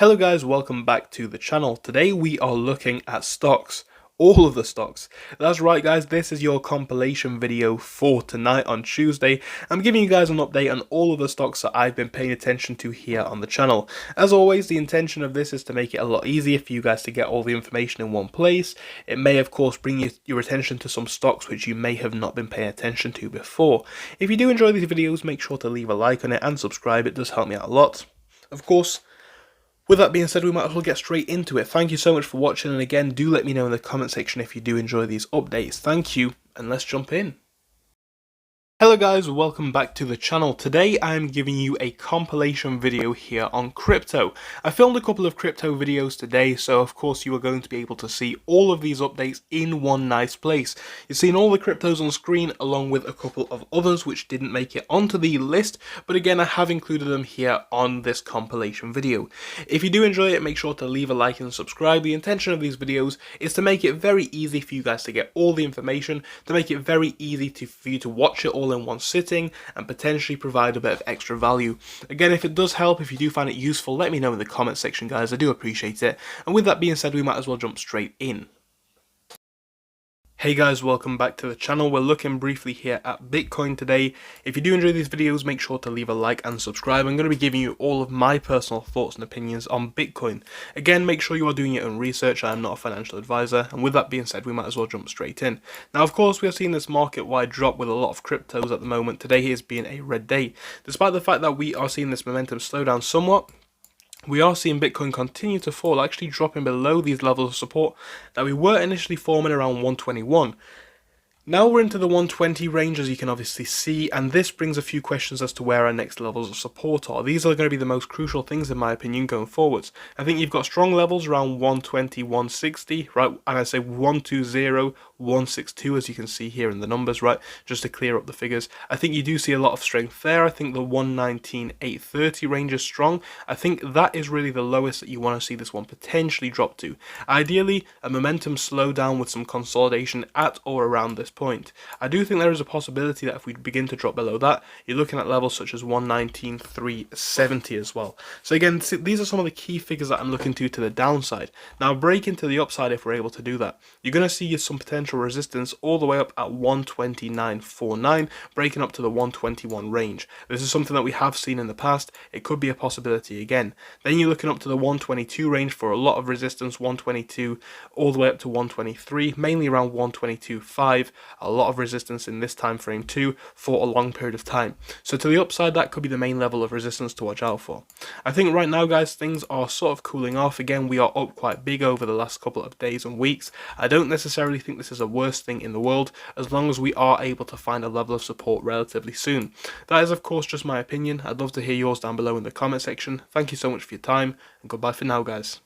Hello guys, welcome back to the channel. Today we are looking at stocks. All of the stocks. That's right guys, this is your compilation video for tonight on Tuesday. I'm giving you guys an update on all of the stocks that I've been paying attention to here on the channel. As always, the intention of this is to make it a lot easier for you guys to get all the information in one place. It may of course bring your attention to some stocks which you may have not been paying attention to before. If you do enjoy these videos, make sure to leave a like on it and subscribe, it does help me out a lot. Of course, with that being said, we might as well get straight into it. Thank you so much for watching, and again, do let me know in the comment section if you do enjoy these updates. Thank you, and let's jump in. Hello guys, welcome back to the channel. Today I am giving you a compilation video here on crypto. I filmed a couple of crypto videos today, so of course you are going to be able to see all of these updates in one nice place. You've seen all the cryptos on screen along with a couple of others which didn't make it onto the list, but again I have included them here on this compilation video. If you do enjoy it, make sure to leave a like and subscribe. The intention of these videos is to make it very easy for you guys to get all the information, to make it very easy for you to watch it all in one sitting and potentially provide a bit of extra value. Again, if it does help, if you do find it useful, let me know in the comment section guys, I do appreciate it. And with that being said, we might as well jump straight in. Hey guys, welcome back to the channel. We're looking briefly here at Bitcoin today. If you do enjoy these videos, make sure to leave a like and subscribe. I'm going to be giving you all of my personal thoughts and opinions on Bitcoin. Again, make sure you are doing your own research. I am not a financial advisor. And with that being said, we might as well jump straight in. Now, of course, we are seeing this market-wide drop with a lot of cryptos at the moment. Today has been a red day. Despite the fact that we are seeing this momentum slow down somewhat, we are seeing Bitcoin continue to fall, actually dropping below these levels of support that we were initially forming around 121. Now we're into the 120 range, as you can obviously see, and this brings a few questions as to where our next levels of support are. These are going to be the most crucial things in my opinion going forwards. I think you've got strong levels around 120, 160, right, and I say 120, 162 as you can see here in the numbers, right, just to clear up the figures. I think you do see a lot of strength there. I think the 119, 830 range is strong. I think that is really the lowest that you want to see this one potentially drop to. Ideally, a momentum slowdown with some consolidation at or around this point. I do think there is a possibility that if we begin to drop below that, you're looking at levels such as 119, 370 as well. So again, these are some of the key figures that I'm looking to the downside. Now breaking to the upside, if we're able to do that, you're going to see some potential resistance all the way up at 129.49, breaking up to the 121 range. This is something that we have seen in the past. It could be a possibility again. Then you're looking up to the 122 range for a lot of resistance, 122 all the way up to 123, mainly around 122.5. A lot of resistance in this time frame too for a long period of time. So to the upside, that could be the main level of resistance to watch out for. I think right now guys, things are sort of cooling off. Again, we are up quite big over the last couple of days and weeks. I don't necessarily think this is a worst thing in the world as long as we are able to find a level of support relatively soon. That is of course just my opinion. I'd love to hear yours down below in the comment section. Thank you so much for your time and goodbye for now guys.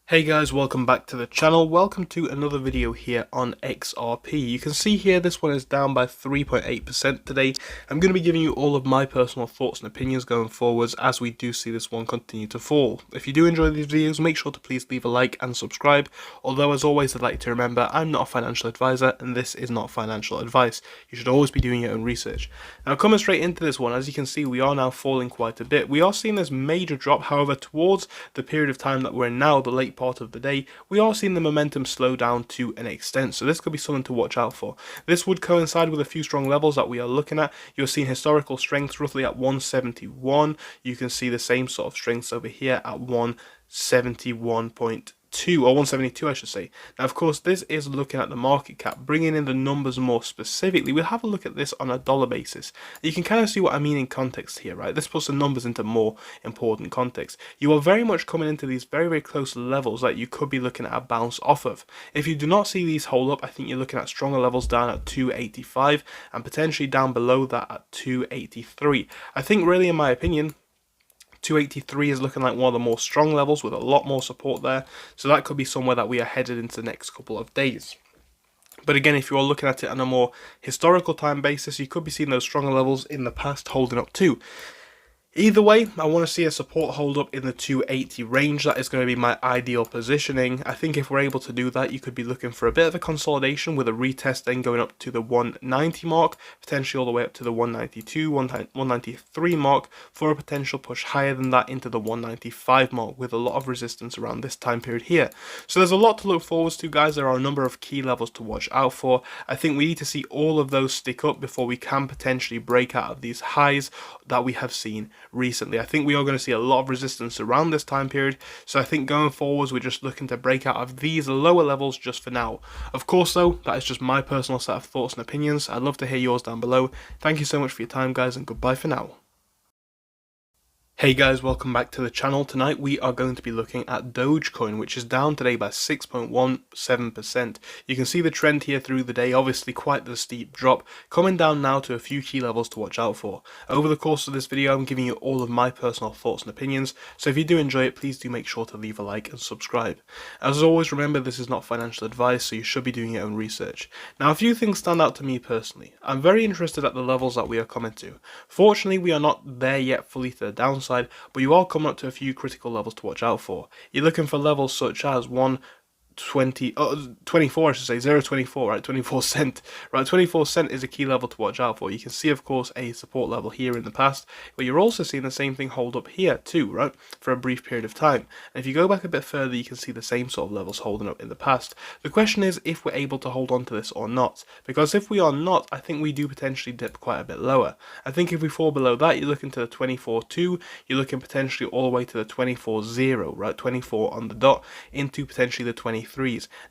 Hey guys, welcome back to the channel. Welcome to another video here on XRP. You can see here this one is down by 3.8% today. I'm going to be giving you all of my personal thoughts and opinions going forwards as we do see this one continue to fall. If you do enjoy these videos, make sure to please leave a like and subscribe. Although as always, I'd like to remember I'm not a financial advisor and this is not financial advice. You should always be doing your own research. Now coming straight into this one, as you can see, we are now falling quite a bit. We are seeing this major drop, however, towards the period of time that we're in now, the late part of the day, we are seeing the momentum slow down to an extent, so this could be something to watch out for. This would coincide with a few strong levels that we are looking at. You're seeing historical strengths roughly at 171. You can see the same sort of strengths over here at 171.2 or 172 I should say. Now of course this is looking at the market cap, bringing in the numbers more specifically. We'll have a look at this on a dollar basis. You can kind of see what I mean in context here, right? This puts the numbers into more important context. You are very much coming into these very close levels that you could be looking at a bounce off of. If you do not see these hold up, I think you're looking at stronger levels down at 285 and potentially down below that at 283. I think really in my opinion 283 is looking like one of the more strong levels with a lot more support there, so that could be somewhere that we are headed into the next couple of days. But again, if you are looking at it on a more historical time basis, you could be seeing those stronger levels in the past holding up too. Either way, I want to see a support hold up in the 280 range. That is going to be my ideal positioning. I think if we're able to do that, you could be looking for a bit of a consolidation with a retest then going up to the 190 mark, potentially all the way up to the 192, 193 mark for a potential push higher than that into the 195 mark with a lot of resistance around this time period here. So there's a lot to look forward to, guys. There are a number of key levels to watch out for. I think we need to see all of those stick up before we can potentially break out of these highs that we have seen recently. I think we are going to see a lot of resistance around this time period, so I think going forwards we're just looking to break out of these lower levels just for now. Of course though, that is just my personal set of thoughts and opinions. I'd love to hear yours down below. Thank you so much for your time, guys, and goodbye for now. Hey guys, welcome back to the channel. Tonight we are going to be looking at Dogecoin, which is down today by 6.17%. You can see the trend here through the day, obviously quite the steep drop, coming down now to a few key levels to watch out for. Over the course of this video, I'm giving you all of my personal thoughts and opinions, so if you do enjoy it, please do make sure to leave a like and subscribe. As always, remember this is not financial advice, so you should be doing your own research. Now, a few things stand out to me personally. I'm very interested at the levels that we are coming to. Fortunately, we are not there yet fully to the downside, but you are coming up to a few critical levels to watch out for. You're looking for levels such as 24, I should say, 0.24, right, 24 cent, right, 24 cent is a key level to watch out for. You can see, of course, a support level here in the past, but you're also seeing the same thing hold up here too, right, for a brief period of time. And if you go back a bit further, you can see the same sort of levels holding up in the past. The question is if we're able to hold on to this or not, because if we are not, I think we do potentially dip quite a bit lower. I think if we fall below that, you're looking to the 24.2, you're looking potentially all the way to the 24.0, right, 24 on the dot, into potentially the 23s.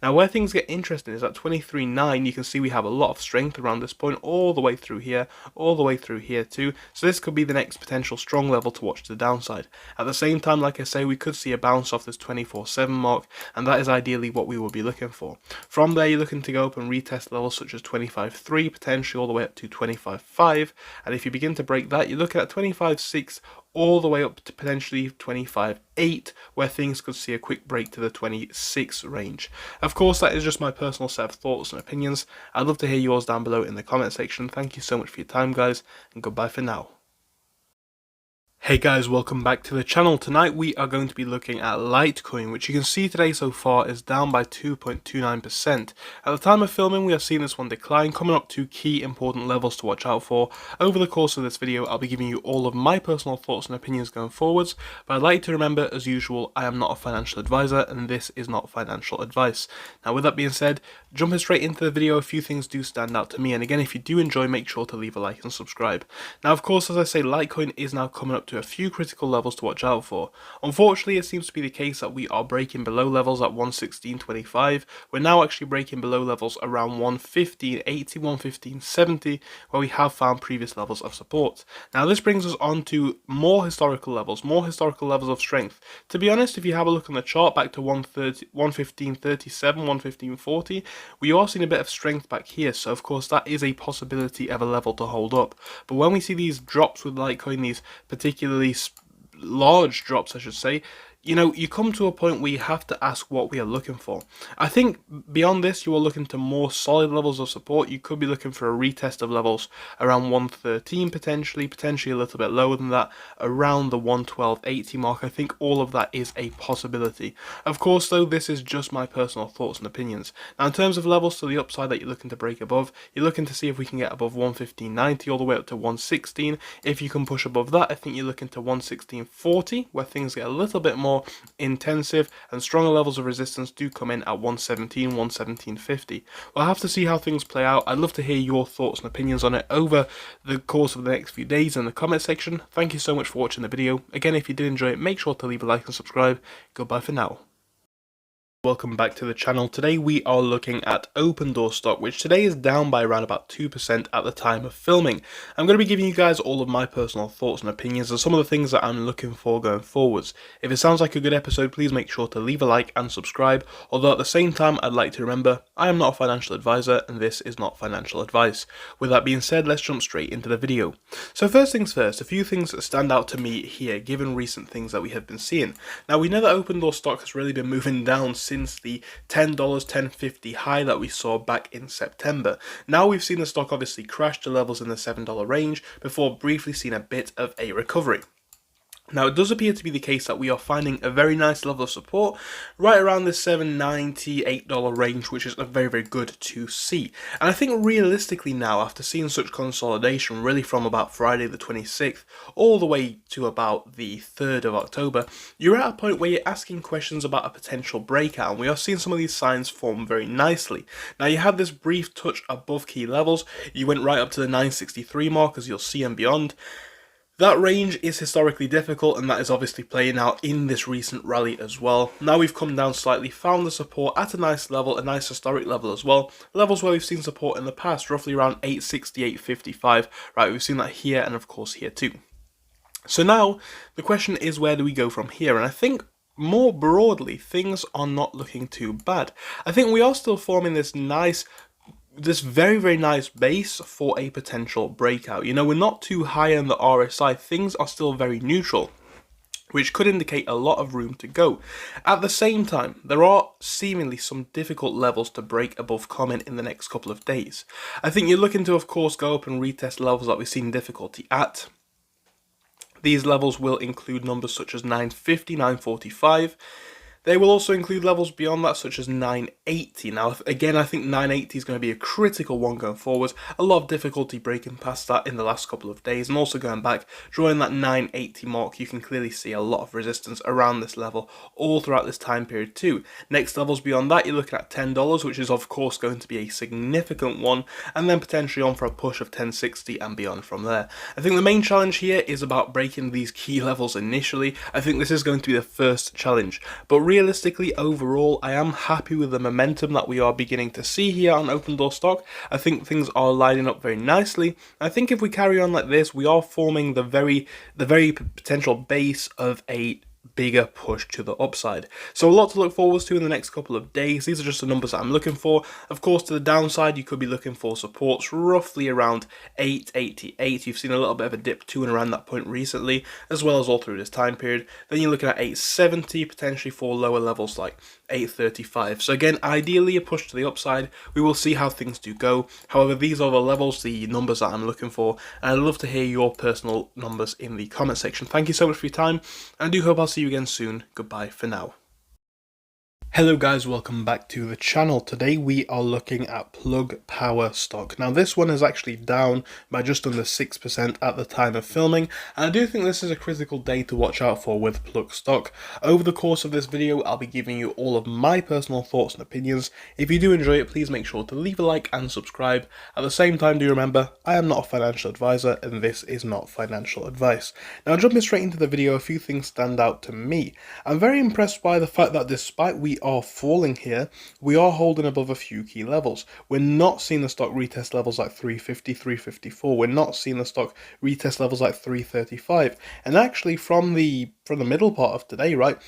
Now where things get interesting is at 23.9, you can see we have a lot of strength around this point, all the way through here, all the way through here too, so this could be the next potential strong level to watch to the downside. At the same time, like I say, we could see a bounce off this 24.7 mark, and that is ideally what we will be looking for. From there, you're looking to go up and retest levels such as 25.3, potentially all the way up to 25.5, and if you begin to break that, you're looking at 25.6 all the way up to potentially 25.8, where things could see a quick break to the 26 range. Of course, that is just my personal set of thoughts and opinions. I'd love to hear yours down below in the comment section. Thank you so much for your time, guys, and goodbye for now. Hey guys, welcome back to the channel. Tonight we are going to be looking at Litecoin, which you can see today so far is down by 2.29%. At the time of filming, we are seeing this one decline, coming up to key important levels to watch out for. Over the course of this video, I'll be giving you all of my personal thoughts and opinions going forwards, but I'd like you to remember, as usual, I am not a financial advisor, and this is not financial advice. Now, with that being said, jumping straight into the video, a few things do stand out to me, and again, if you do enjoy, make sure to leave a like and subscribe. Now, of course, as I say, Litecoin is now coming up to a few critical levels to watch out for. Unfortunately, it seems to be the case that we are breaking below levels at 116.25. We're now actually breaking below levels around 115.80, 115.70, where we have found previous levels of support. Now, this brings us on to more historical levels of strength. To be honest, if you have a look on the chart back to 115.37, 115.40, we are seeing a bit of strength back here, so of course that is a possibility of a level to hold up. But when we see these drops with Litecoin, these particularly large drops, I should say, you know, you come to a point where you have to ask what we are looking for. I think beyond this, you are looking to more solid levels of support. You could be looking for a retest of levels around 113 potentially a little bit lower than that, around the 112.80 mark. I think all of that is a possibility. Of course, though, this is just my personal thoughts and opinions. Now, in terms of levels to the upside that you're looking to break above, you're looking to see if we can get above 115.90 all the way up to 116. If you can push above that, I think you're looking to 116.40, where things get a little bit more intensive, and stronger levels of resistance do come in at 117, 117.50. We'll have to see how things play out. I'd love to hear your thoughts and opinions on it over the course of the next few days in the comment section. Thank you so much for watching the video. Again, if you did enjoy it, make sure to leave a like and subscribe. Goodbye for now. Welcome back to the channel. Today we are looking at Open Door stock, which today is down by around about 2% at the time of filming. I'm going to be giving you guys all of my personal thoughts and opinions and some of the things that I'm looking for going forwards. If it sounds like a good episode, please make sure to leave a like and subscribe, although at the same time I'd like to remember I am not a financial advisor and this is not financial advice. With that being said, let's jump straight into the video. So first things first, a few things that stand out to me here given recent things that we have been seeing. Now, we know that Open Door stock has really been moving down since the $10, $10.50 high that we saw back in September. Now we've seen the stock obviously crash to levels in the $7 range before briefly seeing a bit of a recovery. Now, it does appear to be the case that we are finding a very nice level of support right around the $7.98 range, which is a very, very good to see. And I think realistically now, after seeing such consolidation really from about Friday the 26th all the way to about the 3rd of October, you're at a point where you're asking questions about a potential breakout, and we are seeing some of these signs form very nicely. Now, you had this brief touch above key levels, you went right up to the 963 mark, as you'll see, and beyond. That range is historically difficult, and that is obviously playing out in this recent rally as well. Now we've come down slightly, found the support at a nice level, a nice historic level as well. Levels where we've seen support in the past, roughly around 860, 855. Right, we've seen that here and of course here too. So now the question is, where do we go from here? And I think more broadly, things are not looking too bad. I think we are still forming this very, very nice base for a potential breakout. You know, we're not too high on the RSI, things are still very neutral, which could indicate a lot of room to go. At the same time, there are seemingly some difficult levels to break above common in the next couple of days. I think you're looking to, of course, go up and retest levels that we've seen difficulty at. These levels will include numbers such as 950, 945. They will also include levels beyond that, such as 980. Now, again, I think 980 is going to be a critical one going forward. A lot of difficulty breaking past that in the last couple of days, and also going back, drawing that 980 mark, you can clearly see a lot of resistance around this level all throughout this time period too. Next levels beyond that, you're looking at $10, which is of course going to be a significant one, and then potentially on for a push of 1060 and beyond from there. I think the main challenge here is about breaking these key levels initially. I think this is going to be the first challenge, but realistically, overall, I am happy with the momentum that we are beginning to see here on Open Door Stock. I think things are lining up very nicely. I think if we carry on like this, we are forming the very potential base of a bigger push to the upside. So a lot to look forward to in the next couple of days. These are just the numbers that I'm looking for. Of course, to the downside, you could be looking for supports roughly around 888. You've seen a little bit of a dip to and around that point recently, as well as all through this time period. Then you're looking at 870, potentially for lower levels like 835. So again, ideally a push to the upside. We will see how things do go. However, these are the levels, the numbers that I'm looking for, and I'd love to hear your personal numbers in the comment section. Thank you so much for your time, and I do hope I'll see you again soon. Goodbye for now. Hello guys, welcome back to the channel. Today we are looking at Plug Power stock. Now this one is actually down by just under 6% at the time of filming, and I do think this is a critical day to watch out for with Plug stock. Over the course of this video, I'll be giving you all of my personal thoughts and opinions. If you do enjoy it, please make sure to leave a like and subscribe. At the same time, do remember, I am not a financial advisor and this is not financial advice. Now jumping straight into the video, a few things stand out to me. I'm very impressed by the fact that despite we are falling here, we are holding above a few key levels. We're not seeing the stock retest levels like 350, 354. We're not seeing the stock retest levels like 335. And actually from the middle part of today, right,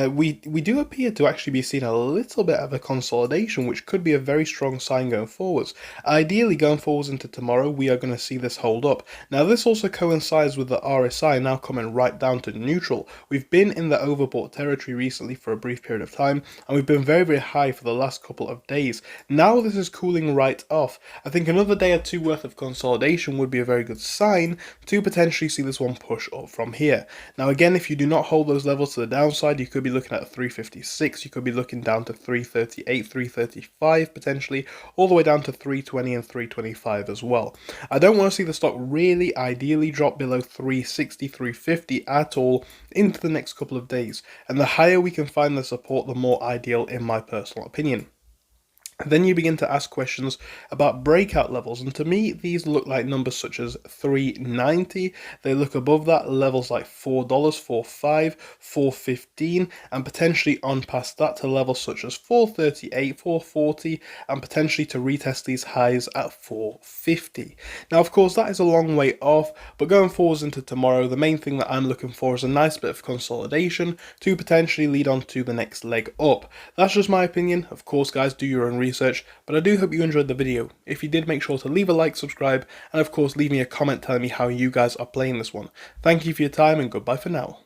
we do appear to actually be seeing a little bit of a consolidation, which could be a very strong sign going forwards. Ideally, going forwards into tomorrow, we are going to see this hold up. Now, this also coincides with the RSI now coming right down to neutral. We've been in the overbought territory recently for a brief period of time, and we've been very, very high for the last couple of days. Now this is cooling right off. I think another day or two worth of consolidation would be a very good sign to potentially see this one push up from here. Now, again, if you do not hold those levels to the downside, you could be looking at 356, you could be looking down to 338, 335 potentially, all the way down to 320 and 325 as well. I don't want to see the stock really ideally drop below 360, 350 at all into the next couple of days, and the higher we can find the support, the more ideal in my personal opinion. Then you begin to ask questions about breakout levels, and to me these look like numbers such as 390. They look above that, levels like $4, $4.5, $4.15, and potentially on past that to levels such as $4.38, $4.40, and potentially to retest these highs at $4.50. Now of course that is a long way off, but going forwards into tomorrow, the main thing that I'm looking for is a nice bit of consolidation to potentially lead on to the next leg up. That's just my opinion. Of course guys, do your own research, but I do hope you enjoyed the video. If you did, make sure to leave a like, subscribe, and of course leave me a comment telling me how you guys are playing this one. Thank you for your time and goodbye for now.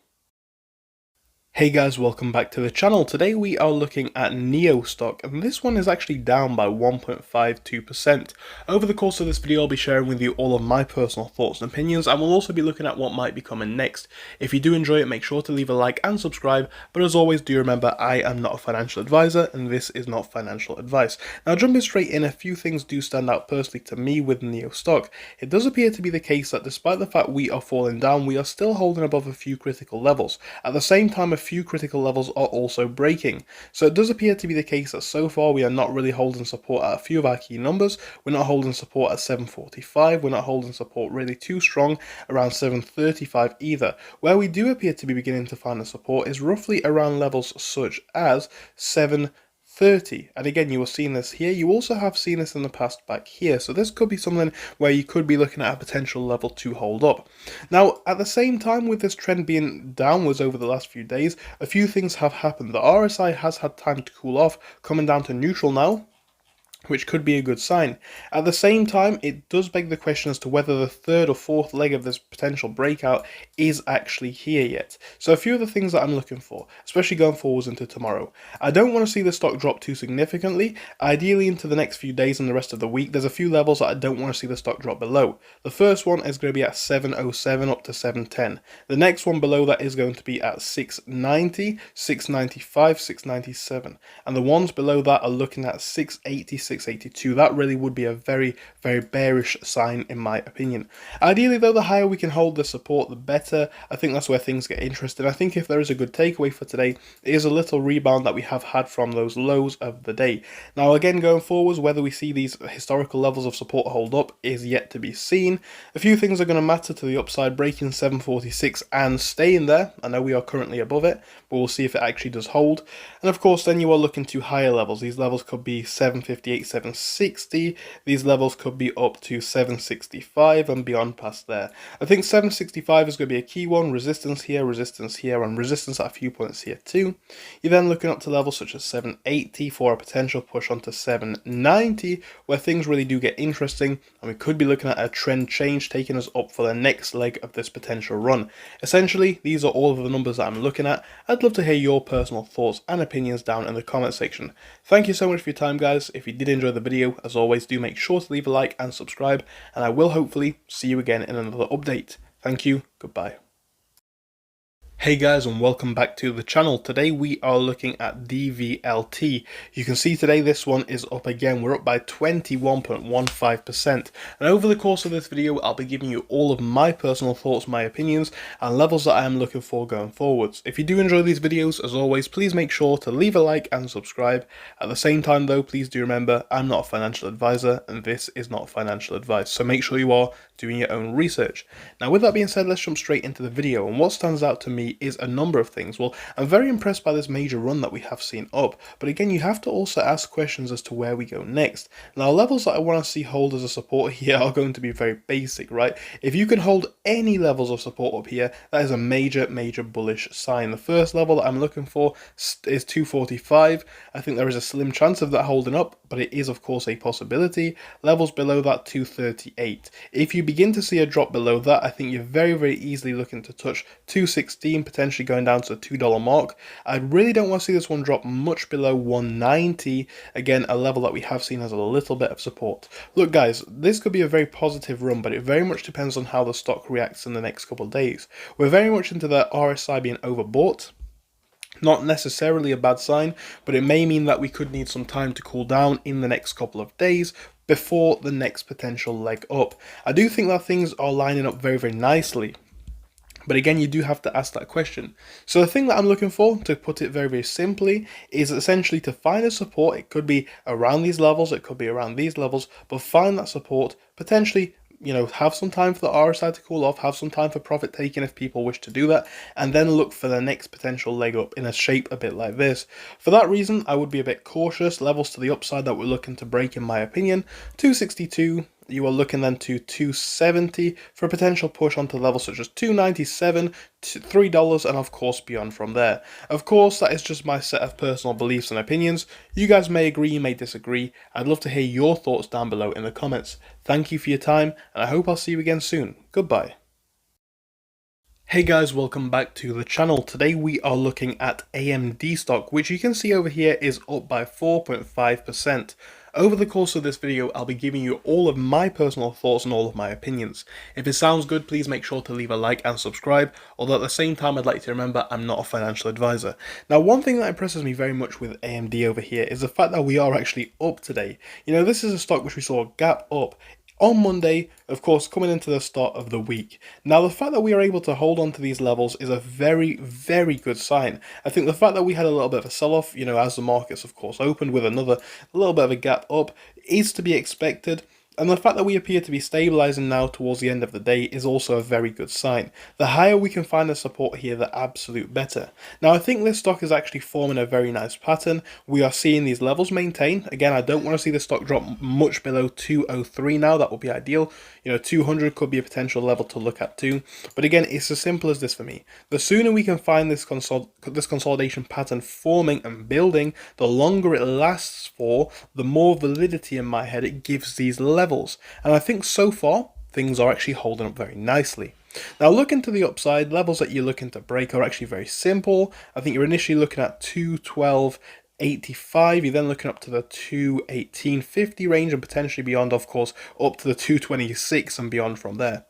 Hey guys, welcome back to the channel. Today we are looking at NEO stock, and this one is actually down by 1.52%. Over the course of this video, I'll be sharing with you all of my personal thoughts and opinions, and we'll also be looking at what might be coming next. If you do enjoy it, make sure to leave a like and subscribe, but as always, do remember I am not a financial advisor, and this is not financial advice. Now, jumping straight in, a few things do stand out personally to me with NEO stock. It does appear to be the case that despite the fact we are falling down, we are still holding above a few critical levels. At the same time, a few critical levels are also breaking. So it does appear to be the case that so far we are not really holding support at a few of our key numbers. We're not holding support at 745, we're not holding support really too strong around 735 either. Where we do appear to be beginning to find the support is roughly around levels such as 730, and again, you are seeing this here. You also have seen this in the past back here, so this could be something where you could be looking at a potential level to hold up. Now, at the same time, with this trend being downwards over the last few days, a few things have happened. The RSI has had time to cool off, coming down to neutral now, which could be a good sign. At the same time, it does beg the question as to whether the third or fourth leg of this potential breakout is actually here yet. So a few of the things that I'm looking for, especially going forwards into tomorrow. I don't want to see the stock drop too significantly. Ideally into the next few days and the rest of the week, there's a few levels that I don't want to see the stock drop below. The first one is going to be at 707 up to 710. The next one below that is going to be at 690, 695, 697. And the ones below that are looking at 680, 682. That really would be a very, very bearish sign in my opinion. Ideally though, the higher we can hold the support, the better. I think that's where things get interesting. I think if there is a good takeaway for today, it is a little rebound that we have had from those lows of the day. Now again, going forwards, whether we see these historical levels of support hold up is yet to be seen. A few things are going to matter to the upside, breaking 746 and staying there. I know we are currently above it, but we'll see if it actually does hold. And of course, then you are looking to higher levels. These levels could be 758, 760. These levels could be up to 765 and beyond past there. I think 765 is going to be a key one. Resistance here, and resistance at a few points here too. You're then looking up to levels such as 780 for a potential push onto 790, where things really do get interesting, and we could be looking at a trend change taking us up for the next leg of this potential run. Essentially, these are all of the numbers that I'm looking at. I'd love to hear your personal thoughts and opinions down in the comment section. Thank you so much for your time, guys. If you did enjoy the video, as always, do make sure to leave a like and subscribe, and I will hopefully see you again in another update. Thank you, goodbye. Hey guys, and welcome back to the channel. Today we are looking at Dvlt. You can see today this one is up again. We're up by 21.15%. And over the course of this video, I'll be giving you all of my personal thoughts, my opinions, and levels that I am looking for going forwards. If you do enjoy these videos, as always, please make sure to leave a like and subscribe. At the same time though, please do remember, I'm not a financial advisor, and this is not financial advice. So make sure you are doing your own research. Now with that being said, let's jump straight into the video. And what stands out to me is a number of things. Well, I'm very impressed by this major run that we have seen up, but again, you have to also ask questions as to where we go next. Now, levels that I want to see hold as a support here are going to be very basic, right? If you can hold any levels of support up here, that is a major, major bullish sign. The first level that I'm looking for is 245. I think there is a slim chance of that holding up, but it is of course a possibility. Levels below that, 238. If you begin to see a drop below that, I think you're very, very easily looking to touch 216, potentially going down to the $2 mark. I really don't want to see this one drop much below 190. Again, a level that we have seen as a little bit of support. Look guys, this could be a very positive run, but it very much depends on how the stock reacts in the next couple of days. We're very much into the RSI being overbought. Not necessarily a bad sign, but it may mean that we could need some time to cool down in the next couple of days before the next potential leg up. I do think that things are lining up very, very nicely. But again, you do have to ask that question. So the thing that I'm looking for, to put it very, very simply, is essentially to find a support. It could be around these levels, it could be around these levels, but find that support, potentially, you know, have some time for the RSI to cool off, have some time for profit taking if people wish to do that, and then look for the next potential leg up in a shape a bit like this. For that reason, I would be a bit cautious. Levels to the upside that we're looking to break, in my opinion, 262. You are looking then to 270 for a potential push onto levels such as 297, $3, and of course beyond from there. Of course, that is just my set of personal beliefs and opinions. You guys may agree, you may disagree. I'd love to hear your thoughts down below in the comments. Thank you for your time, and I hope I'll see you again soon. Goodbye. Hey guys, welcome back to the channel. Today we are looking at AMD stock, which you can see over here is up by 4.5%. Over the course of this video, I'll be giving you all of my personal thoughts and all of my opinions. If it sounds good, please make sure to leave a like and subscribe, although at the same time I'd like to remember I'm not a financial advisor. Now, one thing that impresses me very much with AMD over here is the fact that we are actually up today. You know, this is a stock which we saw a gap up on Monday, of course, coming into the start of the week. Now, the fact that we are able to hold on to these levels is a very, very good sign. I think the fact that we had a little bit of a sell-off, you know, as the markets, of course, opened with a little bit of a gap up, is to be expected. And the fact that we appear to be stabilising now towards the end of the day is also a very good sign. The higher we can find the support here, the absolute better. Now, I think this stock is actually forming a very nice pattern. We are seeing these levels maintain. Again, I don't want to see the stock drop much below 203 now. That would be ideal. You know, 200 could be a potential level to look at too. But again, it's as simple as this for me. The sooner we can find this consolidation pattern forming and building, the longer it lasts for, the more validity in my head it gives these levels. And I think so far, things are actually holding up very nicely. Now, looking to the upside, levels that you're looking to break are actually very simple. I think you're initially looking at 212.85, you're then looking up to the 218.50 range and potentially beyond, of course, up to the 226 and beyond from there.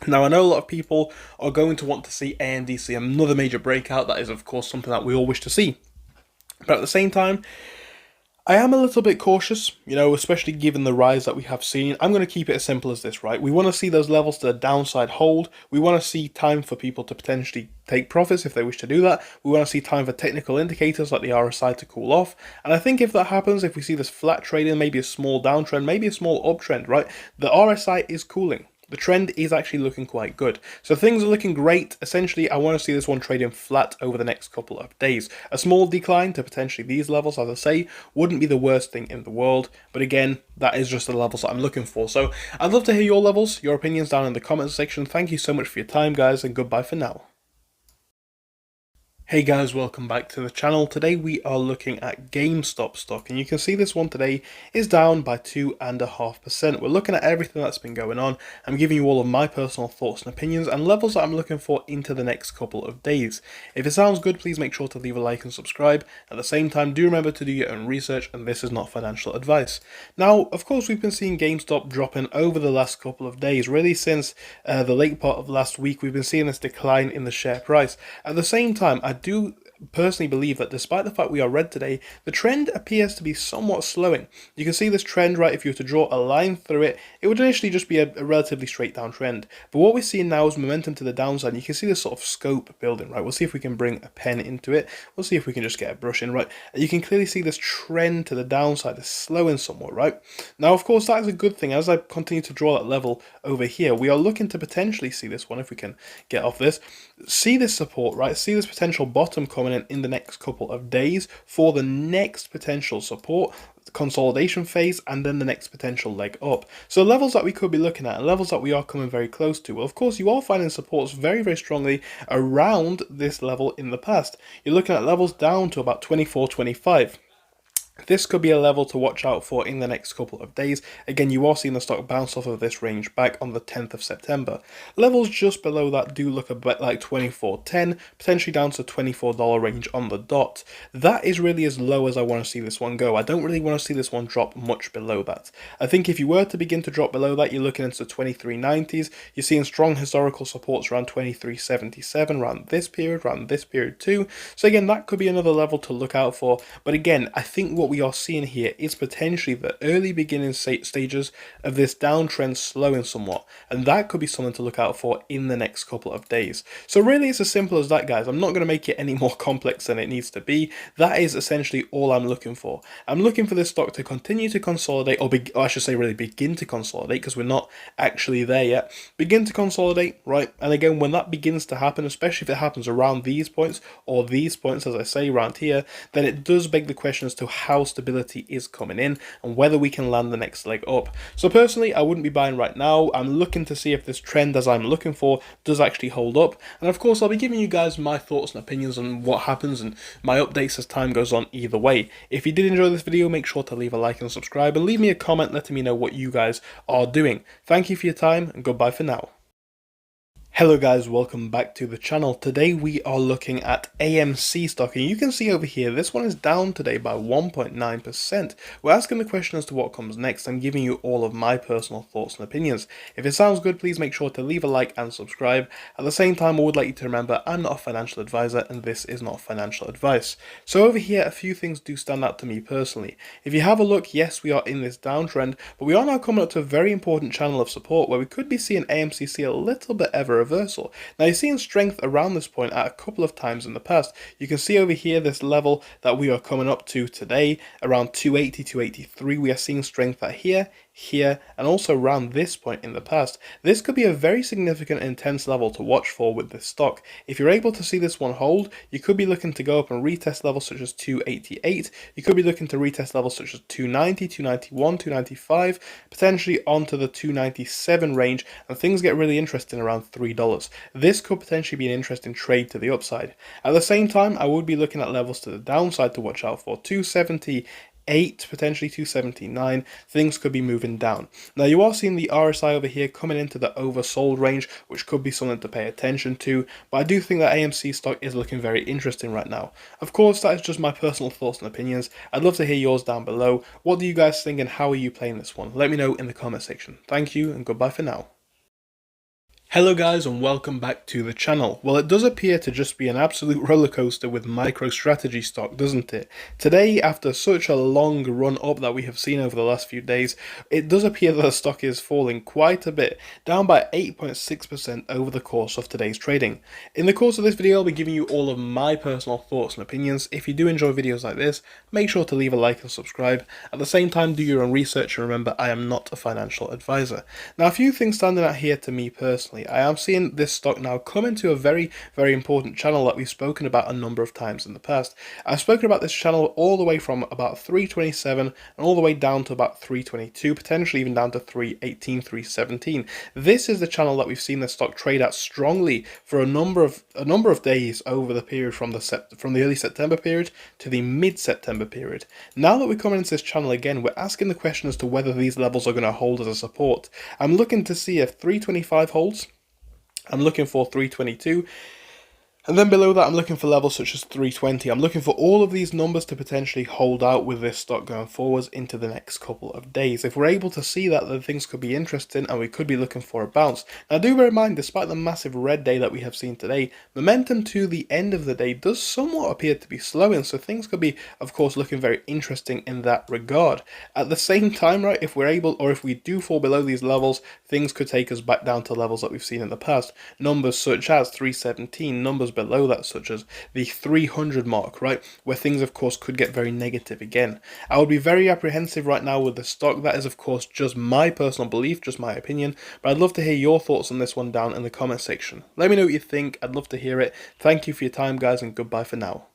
Now, I know a lot of people are going to want to see AMD see another major breakout. That is, of course, something that we all wish to see. But at the same time, I am a little bit cautious, you know, especially given the rise that we have seen. I'm going to keep it as simple as this, right? We want to see those levels to the downside hold. We want to see time for people to potentially take profits if they wish to do that. We want to see time for technical indicators like the RSI to cool off. And I think if that happens, if we see this flat trading, maybe a small downtrend, maybe a small uptrend, right? The RSI is cooling. The trend is actually looking quite good. So things are looking great. Essentially, I want to see this one trading flat over the next couple of days. A small decline to potentially these levels, as I say, wouldn't be the worst thing in the world. But again, that is just the levels that I'm looking for. So I'd love to hear your levels, your opinions down in the comments section. Thank you so much for your time, guys, and goodbye for now. Hey guys, welcome back to the channel. Today we are looking at GameStop stock, and you can see this one today is down by 2.5%. We're looking at everything that's been going on. I'm giving you all of my personal thoughts and opinions and levels that I'm looking for into the next couple of days. If it sounds good, please make sure to leave a like and subscribe. At the same time, do remember to do your own research, and this is not financial advice. Now, of course, we've been seeing GameStop dropping over the last couple of days. Really, since the late part of last week, we've been seeing this decline in the share price. At the same time, I do personally believe that despite the fact we are red today, the trend appears to be somewhat slowing. You can see this trend, right? If you were to draw a line through it, it would initially just be a relatively straight down trend. But what we're seeing now is momentum to the downside. You can see this sort of scope building, right? We'll see if we can bring a pen into it. We'll see if we can just get a brush in, right? You can clearly see this trend to the downside is slowing somewhat, right? Now, of course, that is a good thing. As I continue to draw that level over here, we are looking to potentially see this one, if we can get off this, see this support, right? See this potential bottom coming in the next couple of days for the next potential support consolidation phase, and then the next potential leg up. So levels that we could be looking at, and levels that we are coming very close to. Well, of course, you are finding supports very, very strongly around this level in the past. You're looking at levels down to about 24.25. This could be a level to watch out for in the next couple of days. Again, you are seeing the stock bounce off of this range back on the 10th of September. Levels just below that do look a bit like 24.10, potentially down to $24 range on the dot. That is really as low as I want to see this one go. I don't really want to see this one drop much below that. I think if you were to begin to drop below that, you're looking into 23.90s. You're seeing strong historical supports around 23.77, around this period too. So again, that could be another level to look out for. But again, I think what we are seeing here is potentially the early beginning stages of this downtrend slowing somewhat, and that could be something to look out for in the next couple of days. So really, it's as simple as that, guys. I'm not going to make it any more complex than it needs to be. That is essentially all I'm looking for. I'm looking for this stock to continue to consolidate, or I should say really begin to consolidate, because we're not actually there yet. Begin to consolidate, right? And again, when that begins to happen, especially if it happens around these points, or these points, as I say, around here, then it does beg the question as to how stability is coming in and whether we can land the next leg up. So personally, I wouldn't be buying right now. I'm looking to see if this trend, as I'm looking for, does actually hold up. And of course, I'll be giving you guys my thoughts and opinions on what happens and my updates as time goes on either way. If you did enjoy this video, make sure to leave a like and subscribe, and leave me a comment letting me know what you guys are doing. Thank you for your time, and goodbye for now. Hello guys, welcome back to the channel. Today we are looking at AMC stock, and you can see over here this one is down today by 1.9%. We're asking the question as to what comes next. I'm giving you all of my personal thoughts and opinions. If it sounds good, please make sure to leave a like and subscribe. At the same time, I would like you to remember I'm not a financial advisor and this is not financial advice. So over here, a few things do stand out to me personally. If you have a look, yes, we are in this downtrend, but we are now coming up to a very important channel of support where we could be seeing AMC see a little bit of a reversal. Now you're seeing strength around this point at a couple of times in the past. You can see over here this level that we are coming up to today, around 280, 283. We are seeing strength at here, and also around this point in the past. This could be a very significant intense level to watch for with this stock. If you're able to see this one hold, you could be looking to go up and retest levels such as 288. You could be looking to retest levels such as 290, 291, 295, potentially onto the 297 range, and things get really interesting around $3. This could potentially be an interesting trade to the upside. At the same time, I would be looking at levels to the downside to watch out for. 278, potentially 279, things could be moving down. Now you are seeing the RSI over here coming into the oversold range, which could be something to pay attention to, but I do think that AMC stock is looking very interesting right now. Of course, that is just my personal thoughts and opinions. I'd love to hear yours down below. What do you guys think and how are you playing this one? Let me know in the comment section. Thank you and goodbye for now. Hello guys and welcome back to the channel. Well, it does appear to just be an absolute rollercoaster with MicroStrategy stock, doesn't it? Today, after such a long run up that we have seen over the last few days, it does appear that the stock is falling quite a bit, down by 8.6% over the course of today's trading. In the course of this video, I'll be giving you all of my personal thoughts and opinions. If you do enjoy videos like this, make sure to leave a like and subscribe. At the same time, do your own research and remember I am not a financial advisor. Now, a few things standing out here to me personally. I am seeing this stock now come into a very important channel that we've spoken about a number of times in the past. I've spoken about this channel all the way from about 327 and all the way down to about 322, potentially even down to 318, 317. This is the channel that we've seen the stock trade at strongly for a number of days over the period from the early September period to the mid-September period. Now that we're coming into this channel again, we're asking the question as to whether these levels are going to hold as a support. I'm looking to see if 325 holds. I'm looking for 322. And then below that, I'm looking for levels such as 320. I'm looking for all of these numbers to potentially hold out with this stock going forwards into the next couple of days. If we're able to see that, then things could be interesting and we could be looking for a bounce. Now, do bear in mind, despite the massive red day that we have seen today, momentum to the end of the day does somewhat appear to be slowing. So things could be, of course, looking very interesting in that regard. At the same time, right, if we're able, or if we do fall below these levels, things could take us back down to levels that we've seen in the past. Numbers such as 317, numbers below that such as the 300 mark, right, where things of course could get very negative again. I would be very apprehensive right now with the stock. That is of course just my personal belief, just my opinion, but I'd love to hear your thoughts on this one down in the comment section. Let me know what you think. I'd love to hear it. Thank you for your time guys and goodbye for now.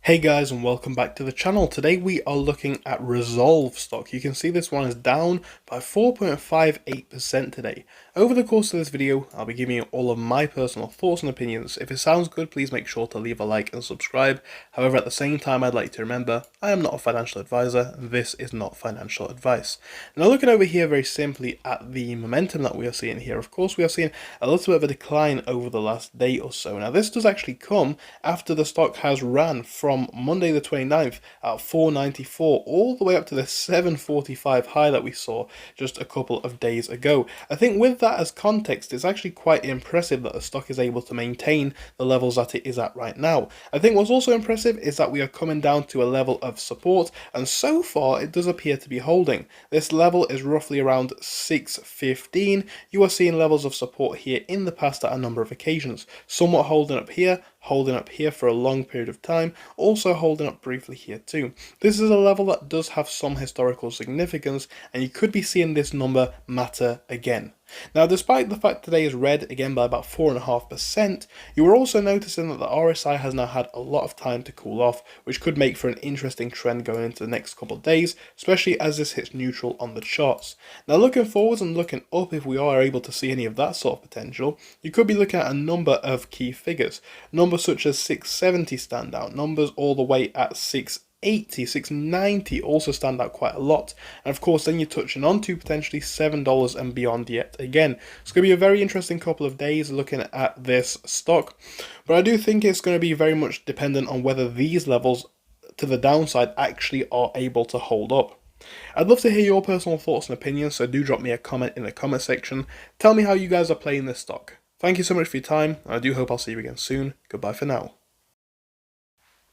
Hey guys and welcome back to the channel. Today we are looking at Rzlv stock. You can see this one is down by 4.58% today. Over the course of this video, I'll be giving you all of my personal thoughts and opinions. If it sounds good, please make sure to leave a like and subscribe. However, at the same time, I'd like to remember, I am not a financial advisor, and this is not financial advice. Now looking over here very simply at the momentum that we are seeing here, of course we are seeing a little bit of a decline over the last day or so. Now this does actually come after the stock has ran from Monday the 29th at 494 all the way up to the 745 high that we saw just a couple of days ago. I think with that as context, it's actually quite impressive that the stock is able to maintain the levels that it is at right now. I think what's also impressive is that we are coming down to a level of support, and so far it does appear to be holding. This level is roughly around 615. You are seeing levels of support here in the past at a number of occasions, somewhat holding up here for a long period of time, also holding up briefly here too. This is a level that does have some historical significance, and you could be seeing this number matter again. Now, despite the fact today is red again by about 4.5%, you are also noticing that the RSI has now had a lot of time to cool off, which could make for an interesting trend going into the next couple of days, especially as this hits neutral on the charts. Now, looking forwards and looking up, if we are able to see any of that sort of potential, you could be looking at a number of key figures. Numbers such as 670 stand out, numbers all the way at 6 680, 690 also stand out quite a lot. And of course, then you're touching on to potentially $7 and beyond yet again. It's going to be a very interesting couple of days looking at this stock. But I do think it's going to be very much dependent on whether these levels to the downside actually are able to hold up. I'd love to hear your personal thoughts and opinions, so do drop me a comment in the comment section. Tell me how you guys are playing this stock. Thank you so much for your time, and I do hope I'll see you again soon. Goodbye for now.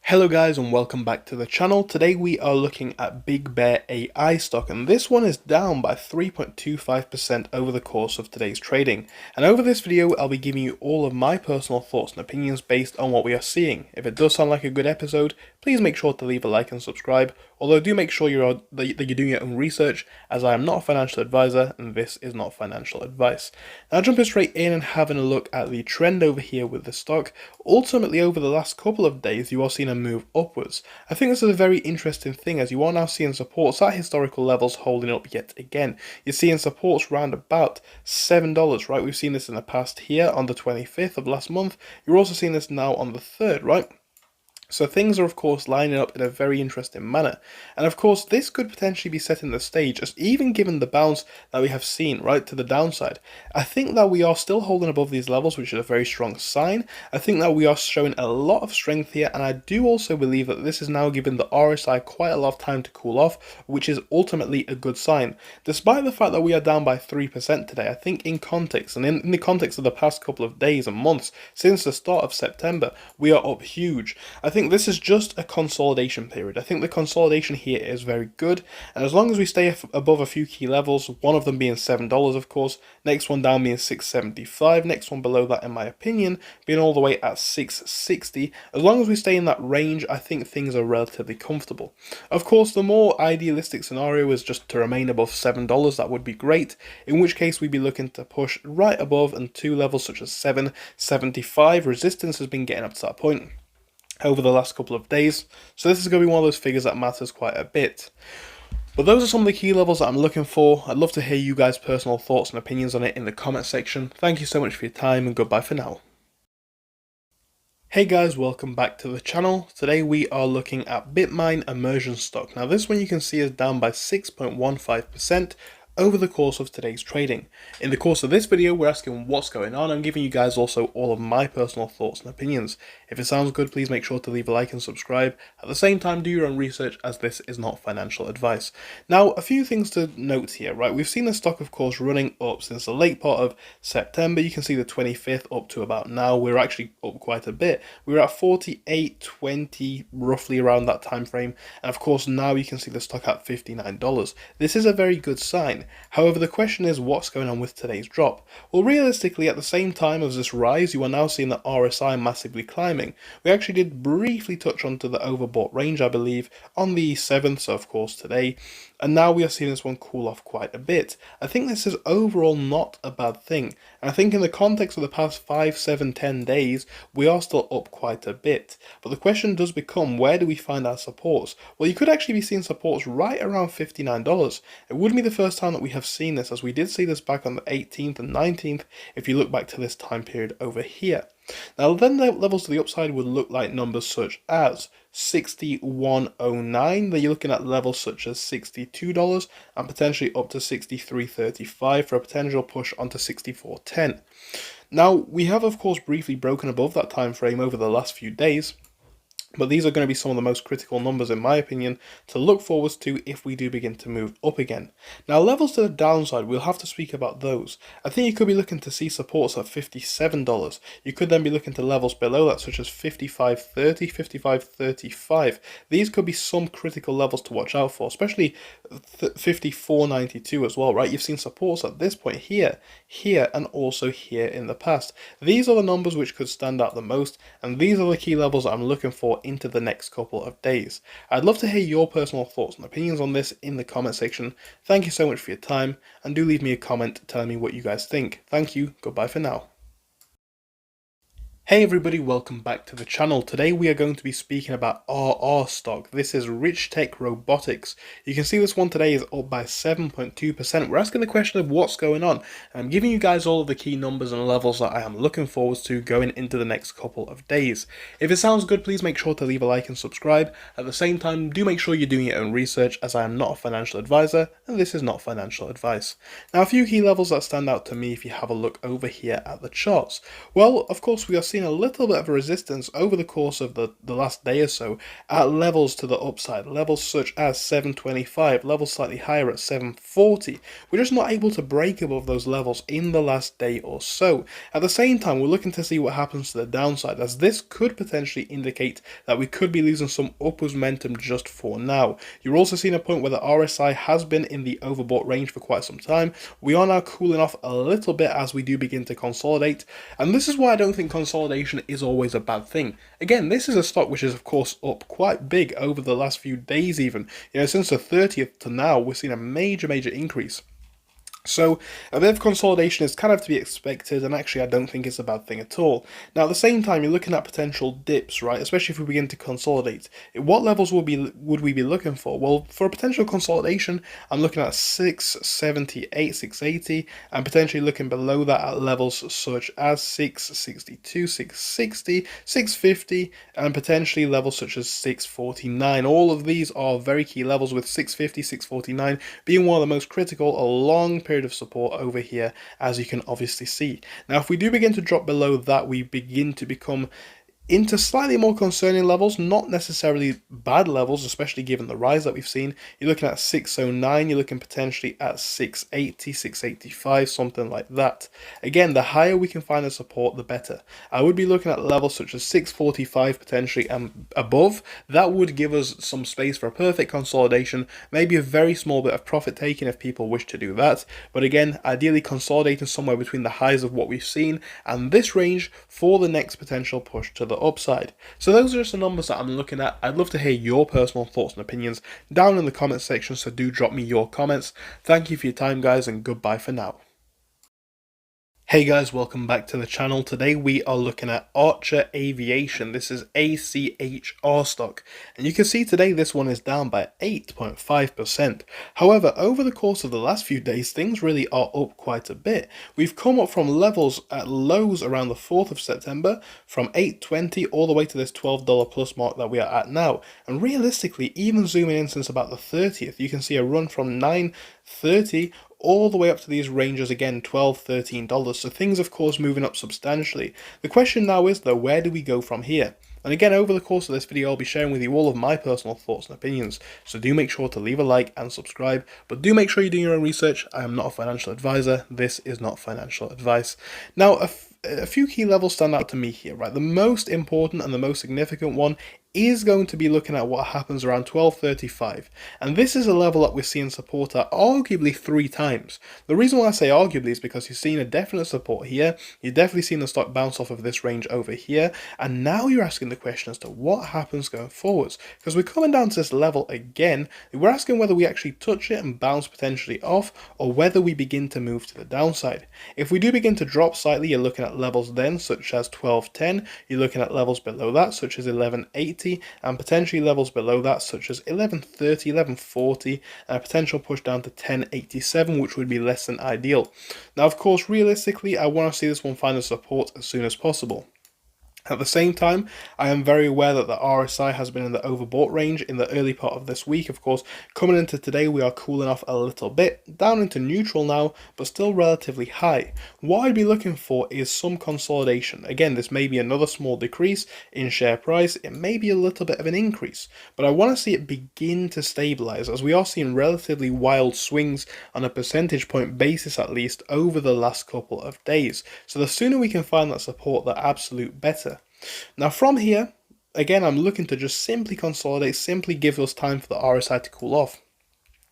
Hello guys and welcome back to the channel. Today we are looking at Big Bear AI stock, and this one is down by 3.25% over the course of today's trading. And over this video I'll be giving you all of my personal thoughts and opinions based on what we are seeing. If it does sound like a good episode, please make sure to leave a like and subscribe, although do make sure that you're doing your own research, as I am not a financial advisor and this is not financial advice. Now jumping straight in and having a look at the trend over here with the stock, ultimately over the last couple of days you are seeing a move upwards. I think this is a very interesting thing, as you are now seeing supports at historical levels holding up yet again. You're seeing supports round about $7, right? We've seen this in the past here on the 25th of last month. You're also seeing this now on the 3rd, right? So things are of course lining up in a very interesting manner, and of course this could potentially be setting the stage, as even given the bounce that we have seen right to the downside. I think that we are still holding above these levels, which is a very strong sign. I think that we are showing a lot of strength here, and I do also believe that this is now giving the RSI quite a lot of time to cool off, which is ultimately a good sign. Despite the fact that we are down by 3% today, I think in context, and in the context of the past couple of days and months since the start of September, we are up huge. I think this is just a consolidation period. I think the consolidation here is very good, and as long as we stay above a few key levels, one of them being $7 of course, next one down being $6.75, next one below that in my opinion being all the way at $6.60, as long as we stay in that range, I think things are relatively comfortable. Of course, the more idealistic scenario is just to remain above $7, that would be great, in which case we'd be looking to push right above and two levels such as $7.75. Resistance has been getting up to that point over the last couple of days, so this is going to be one of those figures that matters quite a bit. But those are some of the key levels that I'm looking for. I'd love to hear you guys' personal thoughts and opinions on it in the comment section. Thank you so much for your time and goodbye for now. Hey guys, welcome back to the channel. Today we are looking at Bmnr immersion stock. Now this one you can see is down by 6.15% over the course of today's trading. In the course of this video, we're asking what's going on. I'm giving you guys also all of my personal thoughts and opinions. If it sounds good, please make sure to leave a like and subscribe. At the same time, do your own research, as this is not financial advice. Now, a few things to note here, right? We've seen the stock, of course, running up since the late part of September. You can see the 25th up to about now. We're actually up quite a bit. We were at 48.20, roughly around that time frame. And of course, now you can see the stock at $59. This is a very good sign. However, the question is what's going on with today's drop? Well, realistically, at the same time as this rise, you are now seeing the RSI massively climbing. We actually did briefly touch onto the overbought range, I believe, on the 7th, so of course today, and now we are seeing this one cool off quite a bit. I think this is overall not a bad thing, and I think in the context of the past 5, 7, 10 days, we are still up quite a bit. But the question does become, where do we find our supports? Well, you could actually be seeing supports right around $59. It wouldn't be the first time that we have seen this, as we did see this back on the 18th and 19th, if you look back to this time period over here. Now then, the levels to the upside would look like numbers such as 61.09, then you're looking at levels such as $62 and potentially up to 63.35 for a potential push onto 64.10. Now we have of course briefly broken above that time frame over the last few days, but these are going to be some of the most critical numbers, in my opinion, to look forwards to if we do begin to move up again. Now, levels to the downside, we'll have to speak about those. I think you could be looking to see supports at $57. You could then be looking to levels below that, such as $55.30, $55.35. These could be some critical levels to watch out for, especially $54.92 as well, right? You've seen supports at this point here, here, and also here in the past. These are the numbers which could stand out the most, and these are the key levels that I'm looking for into the next couple of days. I'd love to hear your personal thoughts and opinions on this in the comment section. Thank you so much for your time, and do leave me a comment telling me what you guys think. Thank you, goodbye for now. Hey everybody, welcome back to the channel. Today we are going to be speaking about RR stock. This is Rich Tech Robotics. You can see this one today is up by 7.2%. We're asking the question of what's going on. I'm giving you guys all of the key numbers and levels that I am looking forward to going into the next couple of days. If it sounds good, please make sure to leave a like and subscribe. At the same time, do make sure you're doing your own research, as I am not a financial advisor and this is not financial advice. Now, a few key levels that stand out to me if you have a look over here at the charts. Well, of course, we are seeing a little bit of a resistance over the course of the last day or so at levels to the upside, levels such as 725, levels slightly higher at 740. We're just not able to break above those levels in the last day or so. At the same time, we're looking to see what happens to the downside, as this could potentially indicate that we could be losing some upwards momentum just for now. You're also seeing a point where the RSI has been in the overbought range for quite some time. We are now cooling off a little bit as we do begin to consolidate, and this is why I don't think consolidation is always a bad thing. Again, this is a stock which is of course up quite big over the last few days even. Since the 30th to now, we've seen a major increase. So a bit of consolidation is kind of to be expected, and actually I don't think it's a bad thing at all. Now at the same time, you're looking at potential dips, right? Especially if we begin to consolidate. What levels would we be looking for? Well, for a potential consolidation, I'm looking at 678, 680, and potentially looking below that at levels such as 662, 660, 650, and potentially levels such as 649. All of these are very key levels, with 650, 649 being one of the most critical, a long period of support over here, as you can obviously see. Now, if we do begin to drop below that, we begin to become into slightly more concerning levels, not necessarily bad levels, especially given the rise that we've seen. You're looking at 609, you're looking potentially at 680, 685, something like that. Again, the higher we can find the support, the better. I would be looking at levels such as 645 potentially and above. That would give us some space for a perfect consolidation, maybe a very small bit of profit taking if people wish to do that. But again, ideally consolidating somewhere between the highs of what we've seen and this range for the next potential push to the upside. So those are just the numbers that I'm looking at. I'd love to hear your personal thoughts and opinions down in the comment section, so do drop me your comments. Thank you for your time, guys, and goodbye for now. Hey guys, welcome back to the channel. Today we are looking at Archer Aviation. This is ACHR stock, and you can see today this one is down by 8.5%. However, over the course of the last few days, things really are up quite a bit. We've come up from levels at lows around the 4th of September, from 8.20 all the way to this $12 plus mark that we are at now. And realistically, even zooming in since about the 30th, you can see a run from 9.30 all the way up to these ranges again, $12, $13. So things, of course, moving up substantially. The question now is, though, where do we go from here? And again, over the course of this video, I'll be sharing with you all of my personal thoughts and opinions. So do make sure to leave a like and subscribe, but do make sure you're doing your own research. I am not a financial advisor. This is not financial advice. Now, a few key levels stand out to me here, right? The most important and the most significant one is going to be looking at what happens around 1235, and this is a level that we're seeing support at arguably 3 times. The reason why I say arguably is because you're seeing a definite support here, you're definitely seeing the stock bounce off of this range over here, and now you're asking the question as to what happens going forwards, because we're coming down to this level again. We're asking whether we actually touch it and bounce potentially off, or whether we begin to move to the downside. If we do begin to drop slightly, you're looking at levels then such as 1210, you're looking at levels below that such as 1180, and potentially levels below that such as 1130, 1140, and a potential push down to 1087, which would be less than ideal. Now, of course, realistically, I want to see this one find a support as soon as possible. At the same time, I am very aware that the RSI has been in the overbought range in the early part of this week. Of course, coming into today, we are cooling off a little bit, down into neutral now, but still relatively high. What I'd be looking for is some consolidation. Again, this may be another small decrease in share price. It may be a little bit of an increase, but I want to see it begin to stabilize, as we are seeing relatively wild swings on a percentage point basis, at least over the last couple of days. So the sooner we can find that support, the absolute better. Now from here, again, I'm looking to just simply consolidate, simply give us time for the RSI to cool off.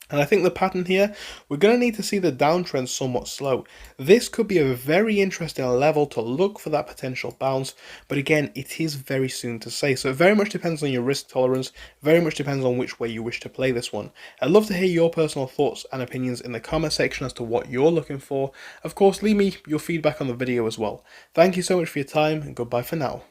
And I think the pattern here, we're going to need to see the downtrend somewhat slow. This could be a very interesting level to look for that potential bounce, but again, it is very soon to say. So it very much depends on your risk tolerance, very much depends on which way you wish to play this one. I'd love to hear your personal thoughts and opinions in the comment section as to what you're looking for. Of course, leave me your feedback on the video as well. Thank you so much for your time, and goodbye for now.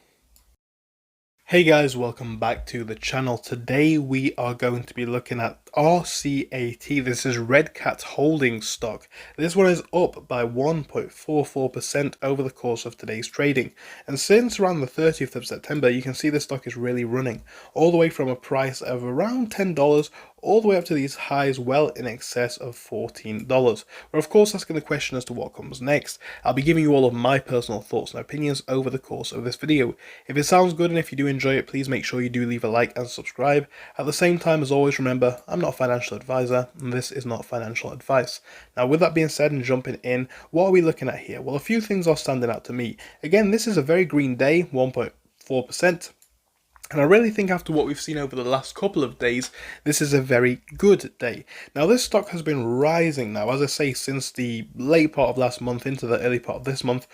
Hey guys, welcome back to the channel. Today we are going to be looking at RCAT. This is Red Cat Holdings stock. This one is up by 1.44% over the course of today's trading. And since around the 30th of September, you can see the stock is really running all the way from a price of around $10 all the way up to these highs well in excess of $14. We're of course asking the question as to what comes next. I'll be giving you all of my personal thoughts and opinions over the course of this video. If it sounds good and if you do enjoy it, please make sure you do leave a like and subscribe. At the same time, as always, remember, I'm not a financial advisor and this is not financial advice. Now with that being said and jumping in, what are we looking at here? Well, a few things are standing out to me. Again, this is a very green day, 1.4%. And I really think after what we've seen over the last couple of days, this is a very good day. Now this stock has been rising now, as I say, since the late part of last month into the early part of this month.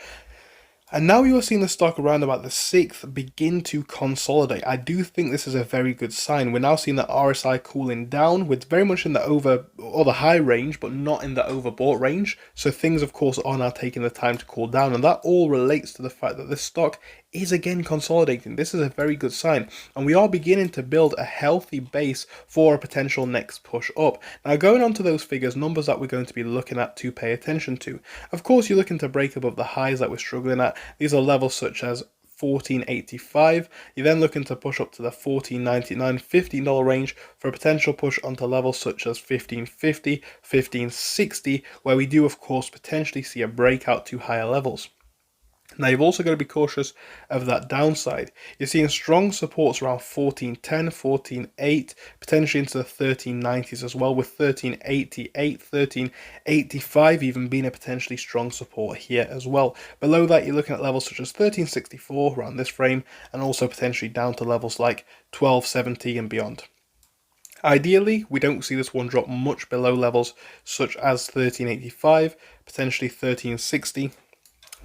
And now you're seeing the stock around about the 6th begin to consolidate. I do think this is a very good sign. We're now seeing the RSI cooling down. We're very much in the over or the high range, but not in the overbought range. So things, of course, are now taking the time to cool down. And that all relates to the fact that this stock is again consolidating. This is a very good sign. And we are beginning to build a healthy base for a potential next push up. Now going on to those figures, numbers that we're going to be looking at to pay attention to. Of course, you're looking to break above the highs that we're struggling at. These are levels such as 1485. You're then looking to push up to the 1499, $15 range for a potential push onto levels such as 1550, 1560, where we do of course potentially see a breakout to higher levels. Now you've also got to be cautious of that downside. You're seeing strong supports around 1410, 14.8, potentially into the 1390s as well, with 1388, 1385 even being a potentially strong support here as well. Below that you're looking at levels such as 1364 around this frame, and also potentially down to levels like 1270 and beyond. Ideally, we don't see this one drop much below levels such as 1385, potentially 1360.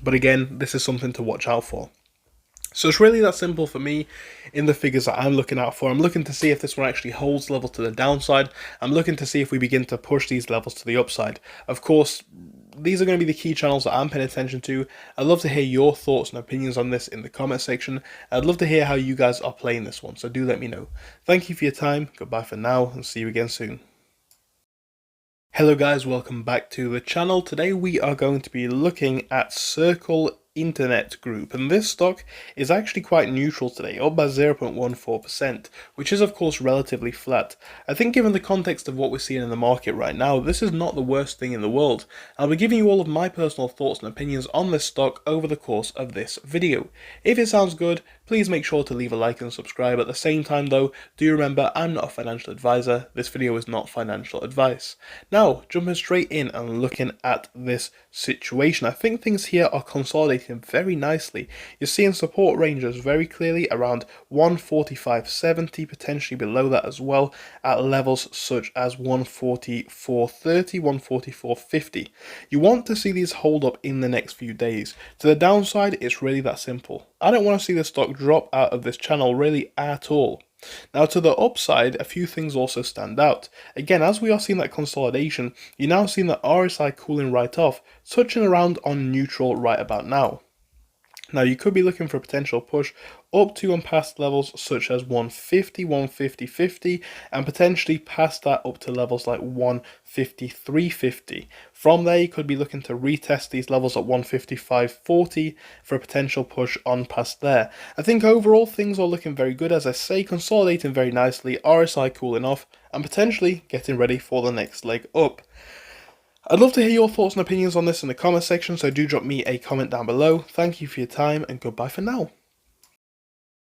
But again, this is something to watch out for. So it's really that simple for me in the figures that I'm looking out for. I'm looking to see if this one actually holds level to the downside. I'm looking to see if we begin to push these levels to the upside. Of course, these are going to be the key channels that I'm paying attention to. I'd love to hear your thoughts and opinions on this in the comment section. I'd love to hear how you guys are playing this one, so do let me know. Thank you for your time. Goodbye for now, and see you again soon. Hello guys, welcome back to the channel. Today we are going to be looking at Circle Internet Group, and this stock is actually quite neutral today, up by 0.14%, which is of course relatively flat. I think given the context of what we're seeing in the market right now, this is not the worst thing in the world. I'll be giving you all of my personal thoughts and opinions on this stock over the course of this video. If it sounds good, please make sure to leave a like and subscribe. At the same time though, do remember I'm not a financial advisor. This video is not financial advice. Now, jumping straight in and looking at this situation, I think things here are consolidating very nicely. You're seeing support ranges very clearly around 145.70, potentially below that as well, at levels such as 144.30, 144.50. You want to see these hold up in the next few days. To the downside, it's really that simple. I don't want to see the stock drop out of this channel really at all. Now to the upside, a few things also stand out. Again, as we are seeing that consolidation, you're now seeing the RSI cooling right off, touching around on neutral right about now. Now you could be looking for a potential push up to and past levels such as 150, 150.50, and potentially past that up to levels like 153.50. From there you could be looking to retest these levels at 155.40 for a potential push on past there. I think overall things are looking very good, as I say, consolidating very nicely, RSI cooling off, and potentially getting ready for the next leg up. I'd love to hear your thoughts and opinions on this in the comment section, so do drop me a comment down below. Thank you for your time, and goodbye for now.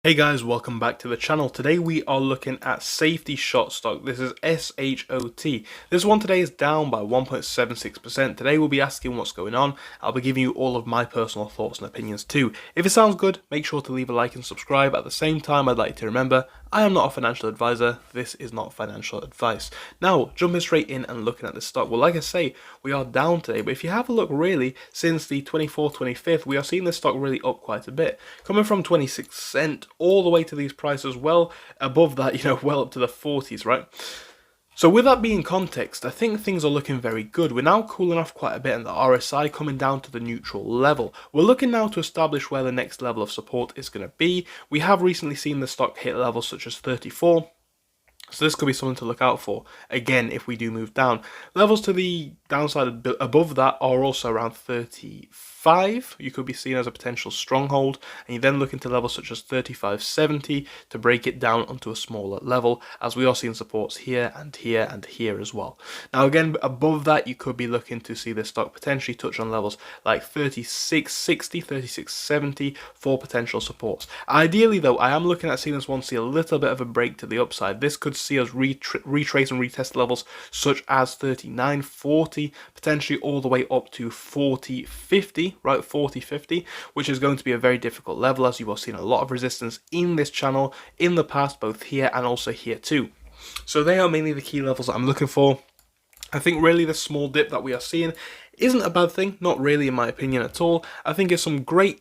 Hey guys, welcome back to the channel. Today we are looking at Safety Shot stock. This is SHOT. This one today is down by 1.76%. Today we'll be asking what's going on. I'll be giving you all of my personal thoughts and opinions too. If it sounds good, make sure to leave a like and subscribe. At the same time, I'd like you to remember, I am not a financial advisor. This is not financial advice. Now, jumping straight in and looking at the stock. Well, like I say, we are down today, but if you have a look really, since the 24th, 25th, we are seeing this stock really up quite a bit. Coming from 26 cent all the way to these prices, well above that, well up to the 40s, right? So with that being context, I think things are looking very good. We're now cooling off quite a bit and the RSI coming down to the neutral level. We're looking now to establish where the next level of support is going to be. We have recently seen the stock hit levels such as 34. So this could be something to look out for, again, if we do move down. Levels to the downside above that are also around 35. You could be seen as a potential stronghold, and you then look into levels such as 35.70 to break it down onto a smaller level, as we are seeing supports here and here and here as well. Now again, above that, you could be looking to see this stock potentially touch on levels like 36.60, 36.70 for potential supports. Ideally though, I am looking at seeing this one see a little bit of a break to the upside. This could see us retrace and retest levels such as 39.40, potentially all the way up to 40.50, right, 40.50, which is going to be a very difficult level, as you have seen a lot of resistance in this channel in the past, both here and also here too. So they are mainly the key levels that I'm looking for. I think really the small dip that we are seeing isn't a bad thing, not really in my opinion at all. I think it's a great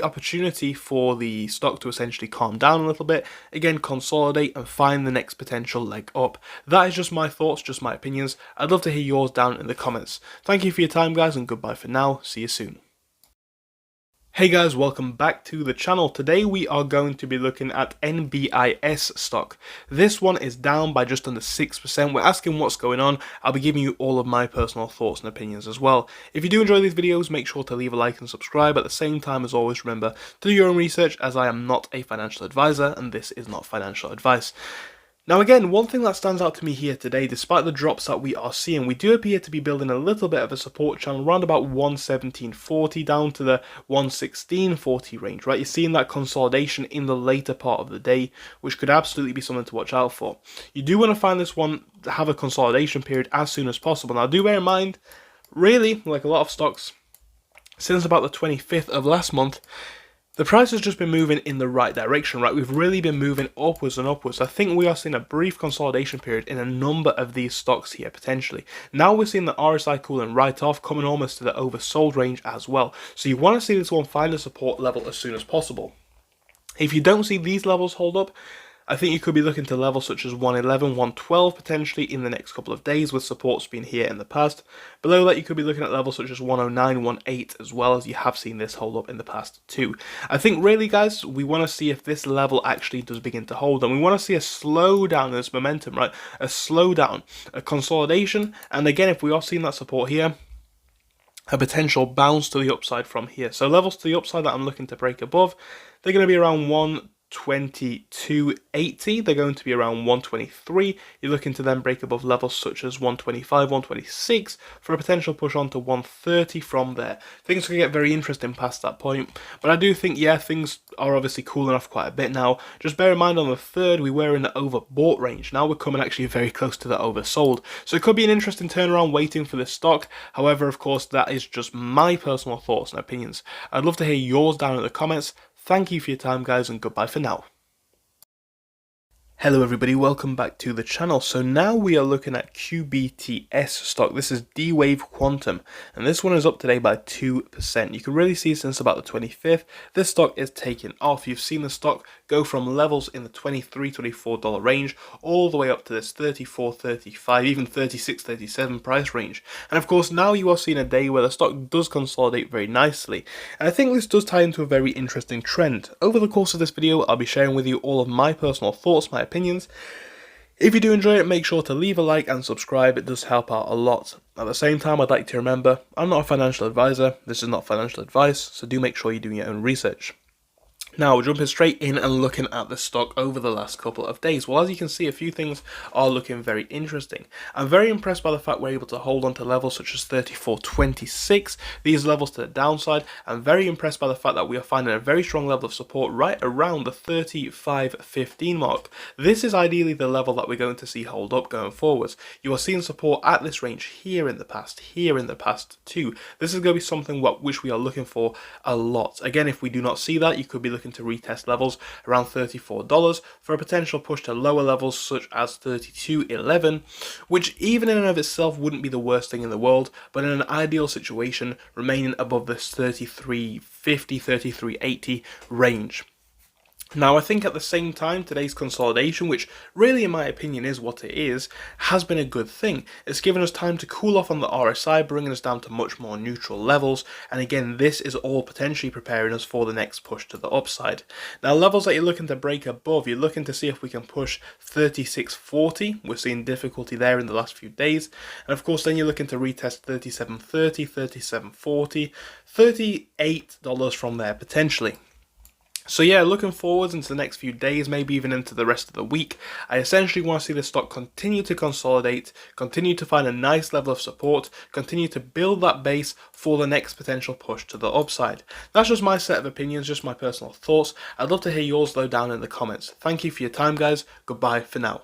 opportunity for the stock to essentially calm down a little bit, again consolidate and find the next potential leg up. That is just my thoughts, just my opinions. I'd love to hear yours down in the comments. Thank you for your time guys, and goodbye for now. See you soon. Hey guys, welcome back to the channel. Today we are going to be looking at NBIS stock. This one is down by just under 6%. We're asking what's going on. I'll be giving you all of my personal thoughts and opinions as well. If you do enjoy these videos, make sure to leave a like and subscribe. At the same time, as always, remember to do your own research, as I am not a financial advisor and this is not financial advice. Now again, one thing that stands out to me here today, despite the drops that we are seeing, we do appear to be building a little bit of a support channel around about 117.40 down to the 116.40 range, right? You're seeing that consolidation in the later part of the day, which could absolutely be something to watch out for. You do want to find this one to have a consolidation period as soon as possible. Now do bear in mind, really, like a lot of stocks, since about the 25th of last month, the price has just been moving in the right direction, right? We've really been moving upwards and upwards. I think we are seeing a brief consolidation period in a number of these stocks here, potentially. Now we're seeing the RSI cooling right off, coming almost to the oversold range as well. So you want to see this one find a support level as soon as possible. If you don't see these levels hold up, I think you could be looking to levels such as 111, 112 potentially in the next couple of days, with supports being here in the past. Below that, you could be looking at levels such as 109, 18 as well, as you have seen this hold up in the past too. I think really guys, we want to see if this level actually does begin to hold, and we want to see a slowdown in this momentum, right? A slowdown, a consolidation, and again, if we are seeing that support here, a potential bounce to the upside from here. So levels to the upside that I'm looking to break above, they're going to be around 122.80, they're going to be around 123. You're looking to then break above levels such as 125, 126 for a potential push on to 130 from there. Things can get very interesting past that point, but I do think, yeah, things are obviously cooling off quite a bit now. Just bear in mind, on the 3rd, we were in the overbought range. Now we're coming actually very close to the oversold. So it could be an interesting turnaround waiting for this stock. However, of course, that is just my personal thoughts and opinions. I'd love to hear yours down in the comments. Thank you for your time guys, and goodbye for now. Hello everybody, welcome back to the channel. So now we are looking at QBTS stock. This is D-Wave Quantum, and this one is up today by 2%. You can really see since about the 25th, this stock is taking off. You've seen the stock go from levels in the $23, $24 range all the way up to this $34, $35, even $36, $37 price range. And of course, now you are seeing a day where the stock does consolidate very nicely. And I think this does tie into a very interesting trend. Over the course of this video, I'll be sharing with you all of my personal thoughts, my opinions. If you do enjoy it, make sure to leave a like and subscribe. It does help out a lot. At the same time, I'd like to remember, I'm not a financial advisor. This is not financial advice, so do make sure you're doing your own research. Now, jumping straight in and looking at the stock over the last couple of days. Well, as you can see, a few things are looking very interesting. I'm very impressed by the fact we're able to hold on to levels such as 34.26, these levels to the downside. I'm very impressed by the fact that we are finding a very strong level of support right around the 35.15 mark. This is ideally the level that we're going to see hold up going forwards. You are seeing support at this range here in the past too. This is going to be something which we are looking for a lot. Again, if we do not see that, you could be looking looking to retest levels around $34 for a potential push to lower levels such as 32.11, which even in and of itself wouldn't be the worst thing in the world, but in an ideal situation, remaining above this 33.50, 33.80 range. Now, I think at the same time, today's consolidation, which really in my opinion is what it is, has been a good thing. It's given us time to cool off on the RSI, bringing us down to much more neutral levels, and again, this is all potentially preparing us for the next push to the upside. Now, levels that you're looking to break above, you're looking to see if we can push 36.40. We're seeing difficulty there in the last few days, and of course then you're looking to retest 37.30, 37.40, $38 from there potentially. So yeah, looking forwards into the next few days, maybe even into the rest of the week, I essentially want to see the stock continue to consolidate, continue to find a nice level of support, continue to build that base for the next potential push to the upside. That's just my set of opinions, just my personal thoughts. I'd love to hear yours though down in the comments. Thank you for your time, guys. Goodbye for now.